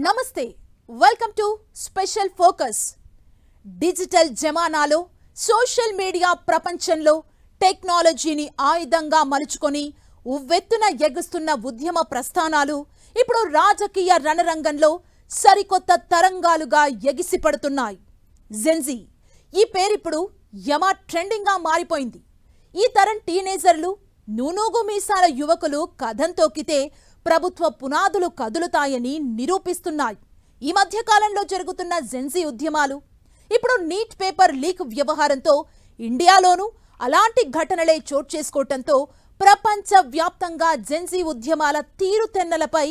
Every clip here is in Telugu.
నమస్తే welcome to special focus. Digital జమానాలో సోషల్ మీడియా ప్రపంచంలో టెక్నాలజీని ఆయుధంగా మలుచుకొని ఉవ్వెత్తున ఎగుస్తున్న ఉద్యమ ప్రస్థానాలు ఇప్పుడు రాజకీయ రణరంగంలో సరికొత్త తరంగాలుగా ఎగిసిపడుతున్నాయి. జెన్జీ ఈ పేరిప్పుడు యమా ట్రెండింగ్గా మారిపోయింది. ఈ తరం టీనేజర్లు నూనూగు మీసాల యువకులు కథం తొక్కితే ప్రభుత్వ పునాదులు కదులుతాయని నిరూపిస్తున్నాయి. ఈ మధ్య కాలంలో జరుగుతున్న జెన్జీ ఉద్యమాలు ఇప్పుడు నీట్ పేపర్ లీక్ వ్యవహారంతో ఇండియాలోనూ అలాంటి ఘటనలే చోటు చేసుకోవటంతో ప్రపంచ వ్యాప్తంగా జెన్జీ ఉద్యమాల తీరుతెన్నలపై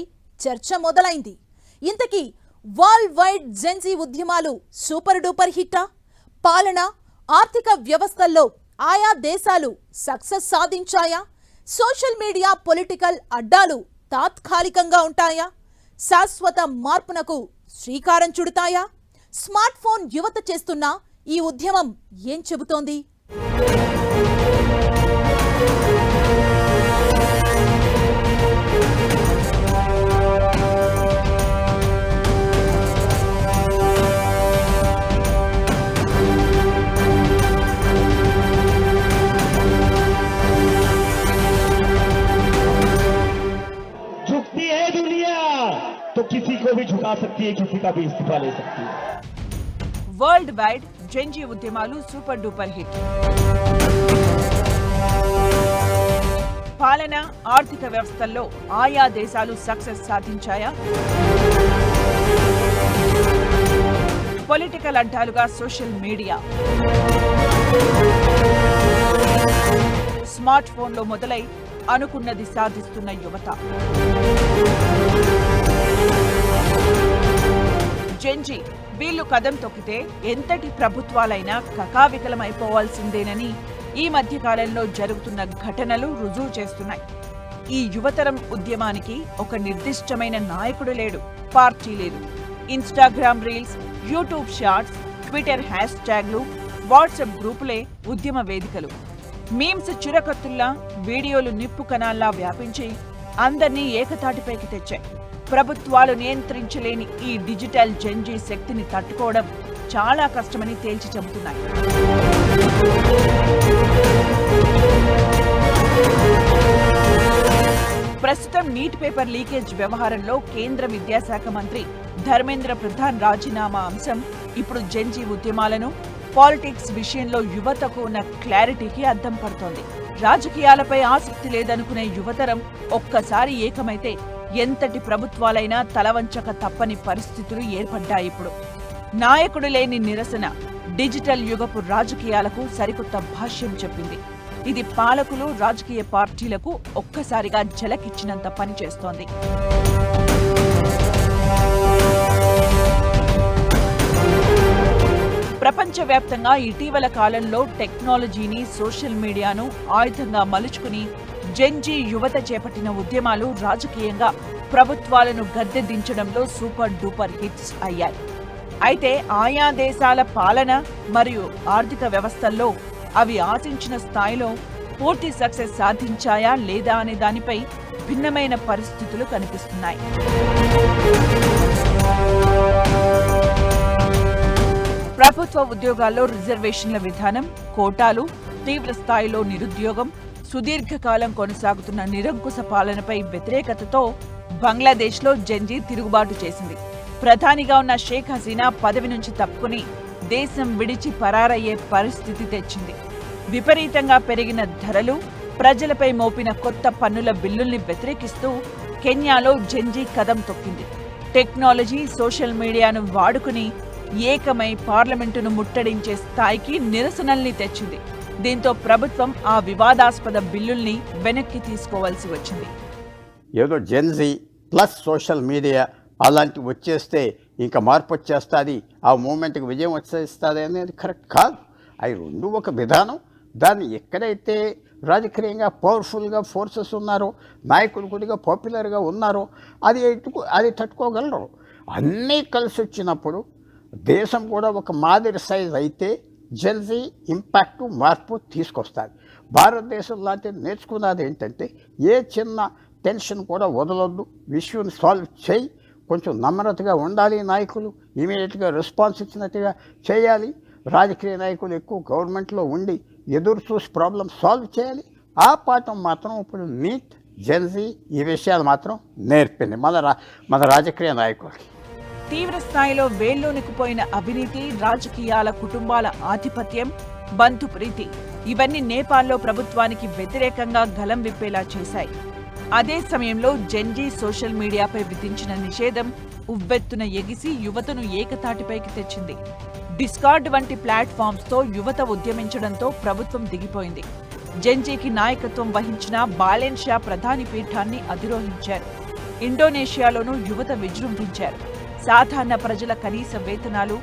చర్చ మొదలైంది. ఇంతకీ వరల్డ్ వైడ్ జెన్జీ ఉద్యమాలు సూపర్ డూపర్ హిట్టా? పాలన, ఆర్థిక వ్యవస్థల్లో ఆయా దేశాలు సక్సెస్ సాధించాయా? సోషల్ మీడియా పొలిటికల్ అడ్డాలు తాత్కాలికంగా ఉంటాయా? శాశ్వత మార్పునకు శ్రీకారం చుడతాయా? స్మార్ట్ ఫోన్ యువత చేస్తున్న ఈ ఉద్యమం ఏం చెబుతోంది? तो किसी को भी झुका सकती है, किसी का भी इस्तीफा ले सकती है. వరల్డ్ వైడ్ జెన్జీ ఉద్యమాలు సూపర్ డూపర్ హిట్. పాలన, ఆర్థిక వ్యవస్థల్లో ఆయా దేశాలు సక్సెస్ సాధించాయా? పొలిటికల్ అడ్డాలుగా సోషల్ మీడియా, స్మార్ట్ ఫోన్లో మొదలై అనుకున్నది సాధిస్తున్న యువత. జెన్జీ వీళ్లు కదం తొక్కితే ఎంతటి ప్రభుత్వాలైనా కకావికలమైపోవాల్సిందేనని ఈ మధ్యకాలంలో జరుగుతున్న ఘటనలు రుజువు చేస్తున్నాయి. ఈ యువతరం ఉద్యమానికి ఒక నిర్దిష్టమైన నాయకుడు లేడు, పార్టీ లేదు. Instagram reels, YouTube shorts, Twitter hash ట్యాగ్లు, వాట్సాప్ గ్రూపులే ఉద్యమ వేదికలు. మీమ్స్ చిరకత్తుల్లా, వీడియోలు నిప్పు కణాల్లా వ్యాపించి అందర్నీ ఏకతాటిపైకి తెచ్చాయి. ప్రభుత్వాలు నియంత్రించలేని ఈ డిజిటల్ జెన్జీ శక్తిని తట్టుకోవడం చాలా కష్టమని తేల్చి చెబుతున్నాయి. ప్రస్తుతం నీట్ పేపర్ లీకేజ్ వ్యవహారంలో కేంద్ర విద్యాశాఖ మంత్రి ధర్మేంద్ర ప్రధాన్ రాజీనామా అంశం ఇప్పుడు జెన్జీ ఉద్యమాలను, పాలిటిక్స్ విషయంలో యువతకు ఉన్న క్లారిటీకి అద్దం పడుతోంది. రాజకీయాలపై ఆసక్తి లేదనుకునే యువతరం ఒక్కసారి ఏకమైతే ఎంతటి ప్రభుత్వాలైనా తలవంచక తప్పని పరిస్థితులు ఏర్పడ్డాయి. ఇప్పుడు నాయకుడు లేని నిరసన డిజిటల్ యుగపు రాజకీయాలకు సరికొత్త భాష్యం చెప్పింది. ఇది పాలకులు, రాజకీయ పార్టీలకు ఒక్కసారిగా జలకిచ్చినంత పనిచేస్తోంది. ప్రపంచవ్యాప్తంగా ఇటీవల కాలంలో టెక్నాలజీని, సోషల్ మీడియాను ఆయుధంగా మలుచుకుని జెన్జీ యువత చేపట్టిన ఉద్యమాలు రాజకీయంగా ప్రభుత్వాలను గద్దె దించడంలో సూపర్ డూపర్ హిట్స్ అయ్యాయి. అయితే ఆయా దేశాల పాలన మరియు ఆర్థిక వ్యవస్థల్లో అవి ఆశించిన స్థాయిలో పూర్తి సక్సెస్ సాధించాయా లేదా అనే దానిపై భిన్నమైన పరిస్థితులు కనిపిస్తున్నాయి. ప్రభుత్వ ఉద్యోగాల్లో రిజర్వేషన్ల విధానం, కోటాలు, తీవ్ర స్థాయిలో నిరుద్యోగం, సుదీర్ఘకాలం కొనసాగుతున్న నిరంకుశ పాలనపై వ్యతిరేకతతో బంగ్లాదేశ్లో జెన్జీ తిరుగుబాటు చేసింది. ప్రధానిగా ఉన్న షేక్ హసీనా పదవి నుంచి తప్పుకుని దేశం విడిచి పరారయ్యే పరిస్థితి తెచ్చింది. విపరీతంగా పెరిగిన ధరలు, ప్రజలపై మోపిన కొత్త పన్నుల బిల్లుల్ని వ్యతిరేకిస్తూ కెన్యాలో జెన్జీ కదం తొక్కింది. టెక్నాలజీ, సోషల్ మీడియాను వాడుకుని ఏకమై పార్లమెంటును ముట్టడించే స్థాయికి నిరసనల్ని తెచ్చింది. దీంతో ప్రభుత్వం ఆ వివాదాస్పద బిల్లుల్ని వెనక్కి తీసుకోవాల్సి వచ్చింది. ఏదో జెన్జీ ప్లస్ సోషల్ మీడియా అలాంటివి వచ్చేస్తే ఇంకా మార్పు వచ్చేస్తుంది, ఆ మూమెంట్కి విజయం వచ్చేస్తుంది అనేది కరెక్ట్ కాదు. అవి రెండు ఒక విధానం. దాన్ని ఎక్కడైతే రాజకీయంగా పవర్ఫుల్గా ఫోర్సెస్ ఉన్నారో, నాయకులు కొద్దిగా పాపులర్గా ఉన్నారో అది తట్టుకోగలరు. అన్నీ కలిసి వచ్చినప్పుడు దేశం కూడా ఒక మాదిరి సైజ్ అయితే జెన్జీ ఇంపాక్ట్, మార్పు తీసుకొస్తుంది. భారతదేశం లాంటి నేర్చుకున్నది ఏంటంటే ఏ చిన్న టెన్షన్ కూడా వదలొద్దు, ఇష్యూని సాల్వ్ చేయి, కొంచెం నమ్రతగా ఉండాలి నాయకులు, ఇమీడియట్గా రెస్పాన్స్ ఇచ్చినట్టుగా చేయాలి. రాజకీయ నాయకులు ఎక్కువ గవర్నమెంట్లో ఉండి ఎదురు చూసి ప్రాబ్లమ్ సాల్వ్ చేయాలి. ఆ పాఠం మాత్రం ఇప్పుడు నీట్, జెన్జీ ఈ విషయాలు మాత్రం నేర్పింది మన రాజకీయ నాయకులకి. తీవ్ర స్థాయిలో వేల్లోనికిపోయిన అవినీతి, రాజకీయాల, కుటుంబాల ఆధిపత్యం, బంధుప్రీతి ఇవన్నీ నేపాల్లో ప్రభుత్వానికి వ్యతిరేకంగా గలం విప్పేలా చేశాయి. అదే సమయంలో జెన్జీ సోషల్ మీడియాపై విధించిన నిషేధం ఉవ్వెత్తున ఎగిసి యువతను ఏకతాటిపైకి తెచ్చింది. డిస్కార్డ్ వంటి ప్లాట్ఫామ్స్తో యువత ఉద్యమించడంతో ప్రభుత్వం దిగిపోయింది. జెన్జీకి నాయకత్వం వహించిన బాలెన్ షా ప్రధాని పీఠాన్ని అధిరోహించారు. ఇండోనేషియాలోనూ యువత విజృంభించారు. సాధారణ ప్రజల కనీస వేతనాలు,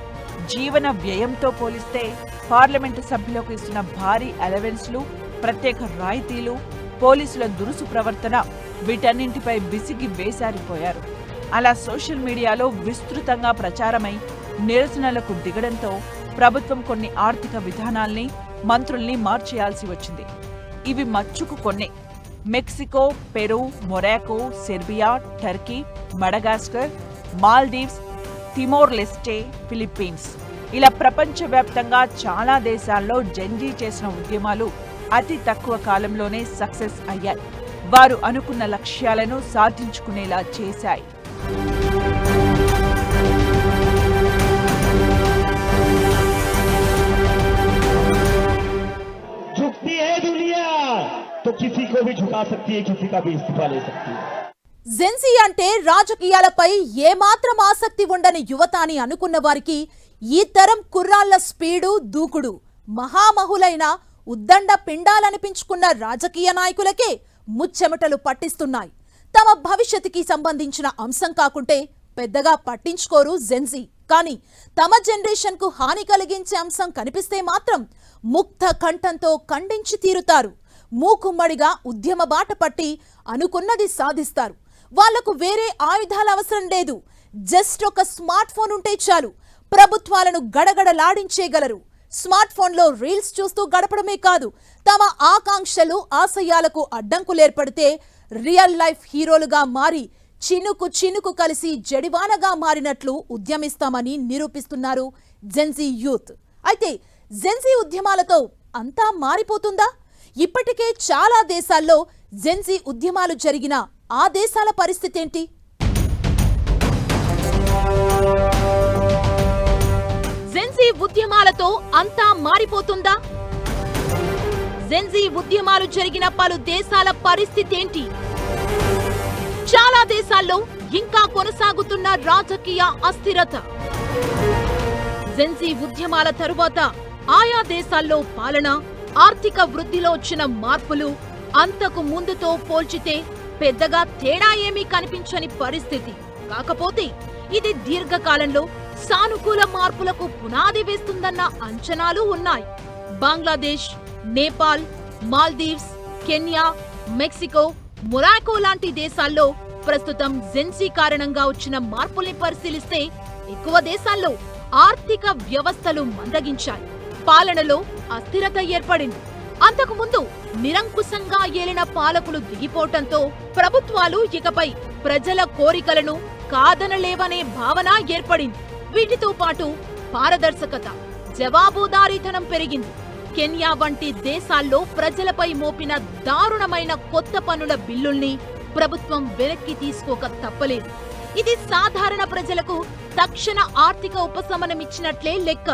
జీవన వ్యయంతో పోలిస్తే పార్లమెంటు సభ్యులకు ఇస్తున్న భారీ అలవెన్స్లు, ప్రత్యేక రాయితీలు, పోలీసుల దురుసు ప్రవర్తన వీటన్నింటిపై విసిగి వేసారిపోయారు. అలా సోషల్ మీడియాలో విస్తృతంగా ప్రచారమై నిరసనలకు దిగడంతో ప్రభుత్వం కొన్ని ఆర్థిక విధానాల్ని, మంత్రుల్ని మార్చేయాల్సి వచ్చింది. ఇవి మచ్చుకు కొన్నే. Mexico, Peru, Morocco, Serbia, Turkey, Madagascar, Maldives, Timor Leste, Philippines ఇలా ప్రపంచవ్యాప్తంగా చాలా దేశాల్లో జెన్జీ చేసిన ఉద్యమాలు అతి తక్కువ కాలంలోనే సక్సెస్ అయ్యాయి. వారు అనుకున్న లక్ష్యాలను సాధించుకునేలా చేశాయి. झुकती है दुनिया तो किसी को भी झुका सकती है, किसी का भी इस्तीफा ले सकती है. జెన్జీ అంటే రాజకీయాలపై ఏమాత్రం ఆసక్తి ఉండని యువత అని అనుకున్న వారికి ఈ తరం కుర్రాళ్ల స్పీడు, దూకుడు మహామహులైన ఉద్దండ పిండాలనిపించుకున్న రాజకీయ నాయకులకే ముచ్చెమటలు పట్టిస్తున్నాయి. తమ భవిష్యత్తుకి సంబంధించిన అంశం కాకుంటే పెద్దగా పట్టించుకోరు జెన్జీ. కానీ తమ జనరేషన్ కు హాని కలిగించే అంశం కనిపిస్తే మాత్రం ముక్త కంఠంతో ఖండించి తీరుతారు. మూకుమ్మడిగా ఉద్యమ బాట పట్టి అనుకున్నది సాధిస్తారు. వాళ్లకు వేరే ఆయుధాల అవసరం లేదు. జస్ట్ ఒక స్మార్ట్ ఫోన్ ఉంటే చాలు, ప్రభుత్వాలను గడగడలాడించేయగలరు. స్మార్ట్ ఫోన్లో రీల్స్ చూస్తూ గడపడమే కాదు, తమ ఆకాంక్షలు, ఆశయాలకు అడ్డంకులేర్పడితే రియల్ లైఫ్ హీరోలుగా మారి చినుకు చినుకు కలిసి జడివానగా మారినట్లు ఉద్యమిస్తామని నిరూపిస్తున్నారు జెన్జీ యూత్. అయితే జెన్జీ ఉద్యమాలతో అంతా మారిపోతుందా? ఇప్పటికే చాలా దేశాల్లో జెన్జీ ఉద్యమాలు జరిగిన ఆ దేశాల పరిస్థితి ఏంటి? జెన్జీ ఉద్యమాలతో అంతా మారిపోతుందా? జెన్జీ ఉద్యమాలు జరిగిన పలు దేశాల పరిస్థితి ఏంటి? చాలా దేశాల్లో ఇంకా కొనసాగుతున్న రాజకీయ అస్థిరత. జెన్జీ ఉద్యమాల తరువాత ఆయా దేశాల్లో పాలన, ఆర్థిక వృద్ధిలో వచ్చిన మార్పులు అంతకు ముందుతో పోల్చితే పెద్దగా తేడా ఏమీ కనిపించని పరిస్థితి. కాకపోతే ఇది దీర్ఘకాలంలో సానుకూల మార్పులకు పునాది వేస్తుందన్న అంచనాలు ఉన్నాయి. Bangladesh, Nepal, Maldives, Kenya, Mexico, Morocco లాంటి దేశాల్లో ప్రస్తుతం జెన్జీ కారణంగా వచ్చిన మార్పుల్ని పరిశీలిస్తే ఎక్కువ దేశాల్లో ఆర్థిక వ్యవస్థలు మందగించాయి. పాలనలో అస్థిరత ఏర్పడింది. అంతకుముందు నిరంకుశంగా ఏలిన పాలకులు దిగిపోవటంతో ప్రభుత్వాలు ఇకపై ప్రజల కోరికలను కాదనలేవనే భావన ఏర్పడింది. వీటితో పాటు పారదర్శకత, జవాబుదారీతనం పెరిగింది. కెన్యా వంటి దేశాల్లో ప్రజలపై మోపిన దారుణమైన కొత్త పన్నుల బిల్లుల్ని ప్రభుత్వం వెనక్కి తీసుకోక తప్పలేదు. ఇది సాధారణ ప్రజలకు తక్షణ ఆర్థిక ఉపశమనమిచ్చినట్లే లెక్క.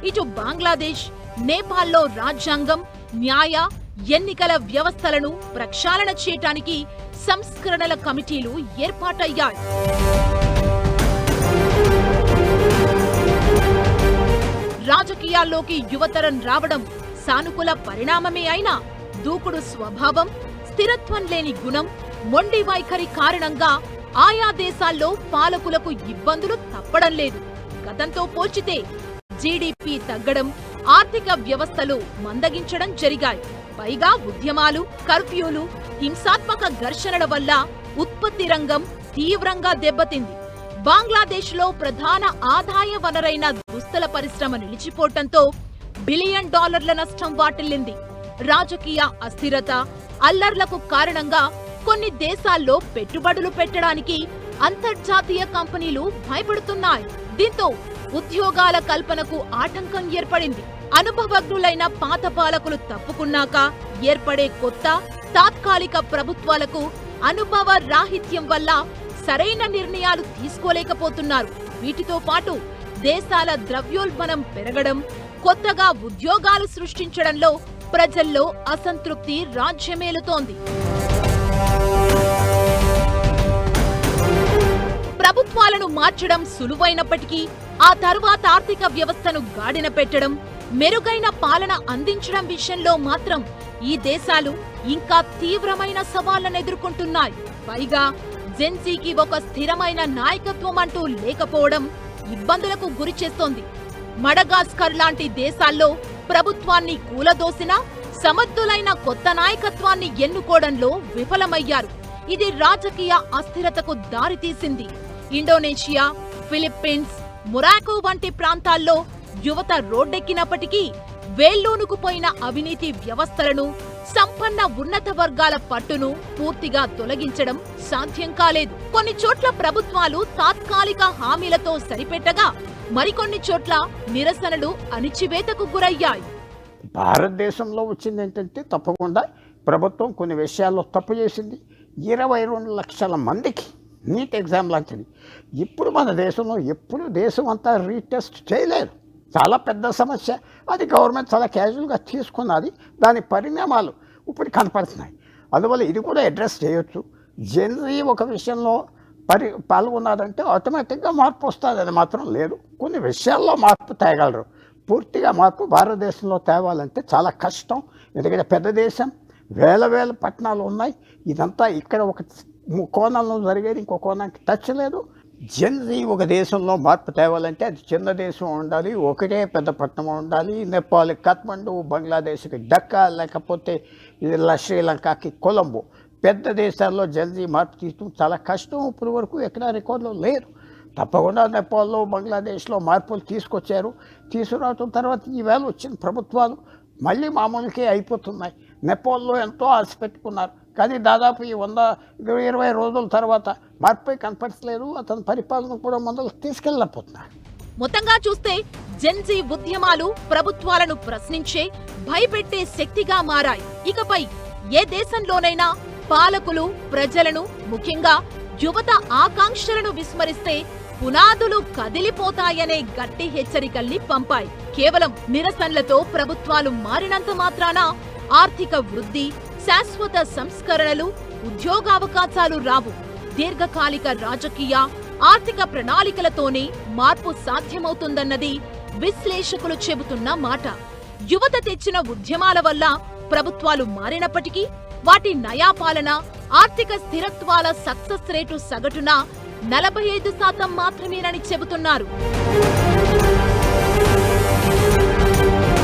ఇటు బంగ్లాదేశ్, నేపాల్లో రాజ్యాంగం, న్యాయ, ఎన్నికల వ్యవస్థలను ప్రక్షాళన చేయటానికి సంస్కరణల కమిటీలు ఏర్పాటయ్యాయి. రాజకీయాల్లోకి యువతరం రావడం సానుకూల పరిణామమే అయినా దూకుడు స్వభావం, స్థిరత్వం లేని గుణం, మొండి వైఖరి కారణంగా ఆయా దేశాల్లో పాలకులకు ఇబ్బందులు తప్పడం లేదు. గతంతో పోల్చితే జీడీపీ తగ్గడం, ఆర్థిక వ్యవస్థలు మందగించడం జరిగాయి. పైగా ఉద్యమాలు, కర్ఫ్యూలు, హింసాత్మక ఘర్షణల వల్ల ఉత్పత్తి రంగం తీవ్రంగా దెబ్బతింది. బంగ్లాదేశ్లో ప్రధాన ఆదాయ వనరైన దుస్తుల పరిశ్రమ నిలిచిపోవటంతో $1 బిలియన్ నష్టం వాటిల్లింది. రాజకీయ అస్థిరత, అల్లర్లకు కారణంగా కొన్ని దేశాల్లో పెట్టుబడులు పెట్టడానికి అంతర్జాతీయ కంపెనీలు భయపడుతున్నాయి. దీంతో ఉద్యోగాల కల్పనకు ఆటంకం ఏర్పడింది. అనుభవజ్ఞులైన పాత పాలకులు తప్పుకున్నాక ఏర్పడే కొత్త తాత్కాలిక ప్రభుత్వాలకు అనుభవ రాహిత్యం వల్ల సరైన నిర్ణయాలు తీసుకోలేకపోతున్నారు. వీటితో పాటు దేశాల ద్రవ్యోల్బణం పెరగడం, కొత్తగా ఉద్యోగాలు సృష్టించడంలో ప్రజల్లో అసంతృప్తి రాజ్యమేలుతోంది. ప్రభుత్వాలను మార్చడం సులువైనప్పటికీ ఆ తరువాత ఆర్థిక వ్యవస్థను గాడిన పెట్టడం, మెరుగైన పాలన అందించడం విషయంలో మాత్రం ఈ దేశాలు ఇంకా తీవ్రమైన సవాళ్లను ఎదుర్కొంటున్నాయి. పైగా జెన్జీకి ఒక స్థిరమైన నాయకత్వం అంటూ లేకపోవడం ఇబ్బందులకు గురిచేస్తోంది. మడగాస్కర్ లాంటి దేశాల్లో ప్రభుత్వాన్ని కూలదోసినా సమర్థులైన కొత్త నాయకత్వాన్ని ఎన్నుకోవడంలో విఫలమయ్యారు. ఇది రాజకీయ అస్థిరతకు దారితీసింది. ఇండోనేషియా, ఫిలిప్పీన్స్, మొరాకో వంటి ప్రాంతాల్లో యువత రోడ్డెక్కినప్పటికీ వేళ్లూనుకుపోయిన అవినీతి వ్యవస్థలను, సంపన్న ఉన్నత వర్గాల పట్టును పూర్తిగా తొలగించడం సాధ్యం కాలేదు. కొన్ని చోట్ల ప్రభుత్వాలు తాత్కాలిక హామీలతో సరిపెట్టగా మరికొన్ని చోట్ల నిరసనలు అణిచివేతకు గురయ్యాయి. భారతదేశంలో వచ్చింది ఏంటంటే తప్పకుండా ప్రభుత్వం కొన్ని విషయాల్లో తప్పు చేసింది. 22 లక్షల మందికి నీట్ ఎగ్జామ్ లాంటిది ఇప్పుడు మన దేశంలో ఎప్పుడు దేశం అంతా రీటెస్ట్ చేయలేదు. చాలా పెద్ద సమస్య. అది గవర్నమెంట్ చాలా క్యాజువల్గా తీసుకున్నది. దాని పరిణామాలు ఇప్పుడు కనపడుతున్నాయి. అందువల్ల ఇది కూడా అడ్రస్ చేయొచ్చు. జెన్జీ ఒక విషయంలో పాల్గొన్నారంటే ఆటోమేటిక్గా మార్పు వస్తుంది అని మాత్రం లేదు. కొన్ని విషయాల్లో మార్పు తేగలరు. పూర్తిగా మార్పు భారతదేశంలో తేవాలంటే చాలా కష్టం. ఎందుకంటే పెద్ద దేశం, వేల పట్టణాలు ఉన్నాయి. ఇదంతా ఇక్కడ ఒక కోణంలో జరిగేది ఇంకో కోణానికి టచ్ లేదు. జెన్జీ ఒక దేశంలో మార్పు తేవాలంటే అది చిన్న దేశం ఉండాలి, ఒకటే పెద్ద పట్టణం ఉండాలి. నేపాల్ కాఠ్మండు, బంగ్లాదేశ్కి ఢక్కా, లేకపోతే శ్రీలంకకి కొలంబో. పెద్ద దేశాల్లో జెన్జీ మార్పు తీయడం చాలా కష్టం. ఇప్పుడు వరకు ఎక్కడ రికార్డులో లేరు. తప్పకుండా నేపాల్లో, బంగ్లాదేశ్లో మార్పులు తీసుకొచ్చారు. తీసుకురావడం తర్వాత ఈవేళ వచ్చిన ప్రభుత్వాలు మళ్ళీ మామూలుకే అయిపోతున్నాయి. నేపాల్లో ఎంతో ఆశ పెట్టుకున్నారు, కానీ దాదాపు ఈ 120 రోజుల తర్వాత మార్పే కనపడట్లేదు. అతని పరిపాలన కూడా మొదలు తీసుకెళ్ళకపోతున్నారు. మొత్తంగా చూస్తే జెన్జీ ఉద్యమాలు ప్రభుత్వాలను ప్రశ్నించే, భయపెట్టే శక్తిగా మారాయి. ఇకపై ఏ దేశంలోనైనా పాలకులు ప్రజలను, ముఖ్యంగా యువత ఆకాంక్షలను విస్మరిస్తే పునాదులు కదిలిపోతాయనే గట్టి హెచ్చరికల్ని పంపాయి. కేవలం నిరసనలతో ప్రభుత్వాలు మారినంత మాత్రాన ఆర్థిక వృద్ధి, శాశ్వత సంస్కరణలు, ఉద్యోగావకాశాలు రావు. దీర్ఘకాలిక రాజకీయ, ఆర్థిక ప్రణాళికలతోనే మార్పు సాధ్యమవుతుందన్నది విశ్లేషకులు చెబుతున్న మాట. యువత తెచ్చిన ఉద్యమాల వల్ల ప్రభుత్వాలు మారినప్పటికీ వాటి నయాపాలన, ఆర్థిక స్థిరత్వాల సక్సెస్ రేటు సగటున 45% మాత్రమేనని చెబుతున్నారు.